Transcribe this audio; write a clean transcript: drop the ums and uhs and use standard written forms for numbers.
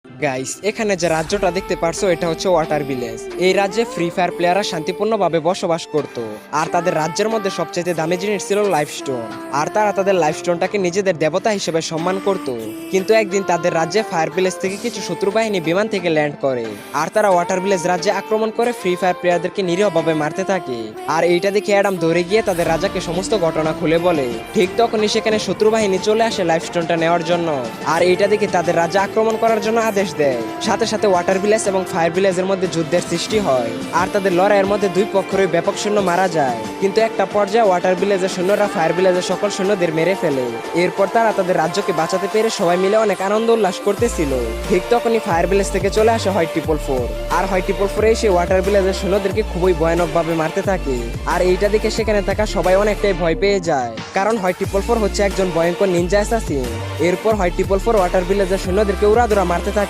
Guys, এখানে যে রাজ্যটা দেখতে পারছো এটা হচ্ছে ওয়াটার ভিলেজ। এই রাজ্যে ফ্রি ফায়ার প্লেয়াররা শান্তিপূর্ণভাবে বসবাস করত। আর তাদের রাজ্যের মধ্যে সবচেয়ে দামি জিনিস ছিল লাইফ স্টোন। আর তারা তাদের লাইফ স্টোনটাকে নিজেদের দেবতা হিসেবে সম্মান করত। কিন্তু একদিন তাদের রাজ্যে ফায়ার ভিলেজ থেকে কিছু শত্রু বাহিনী বিমান থেকে ল্যান্ড করে। আর তারা ওয়াটার ভিলেজ রাজ্যে আক্রমণ করে ফ্রি ফায়ার প্লেয়ারদেরকে নিরীহভাবে মারতে থাকে। আর এইটা দেখে অ্যাডাম দৌড়ে গিয়ে তাদের রাজাকে সমস্ত ঘটনা খুলে বলে। ঠিক তখনই সেখানে শত্রু বাহিনী চলে আসে লাইফ স্টোনটা নেওয়ার জন্য। আর এইটা দেখে তাদের রাজা আক্রমণ করার জন্য আদেশ দেয়। সাথে সাথে ওয়াটার ভিলেজ এবং ফায়ার ভিলেজের মধ্যে যুদ্ধের সৃষ্টি হয়। আর তাদের লড়াইয়ের মধ্যে দুই পক্ষেরই ব্যাপক সৈন্য মারা যায়। কিন্তু একটা পর্যায়ে ওয়াটার ভিলেজের সৈন্যরা ফায়ার ভিলেজের সকল সৈন্যদের মেরে ফেলে। এরপর তারা তাদের রাজ্যকে বাঁচাতে পেরে সবাই মিলে অনেক আনন্দ উল্লাস করতেছিল। ঠিক তখনই ফায়ার ভিলেজ থেকে চলে আসে হয় 444। আর হয় 444 এসে ওয়াটার ভিলেজের সৈন্যদেরকে খুবই ভয়ানকভাবে মারতে থাকে। আর এইটা দেখে সেখানে থাকা সবাই অনেকটাই ভয় পেয়ে যায়, কারণ হয় 444 হচ্ছে একজন ভয়ঙ্কর নিনজা অ্যাসাসিন। এরপর হয় 444 ওয়াটার ভিলেজের সৈন্যদেরকে উড়াধুরা মারতে থাকে।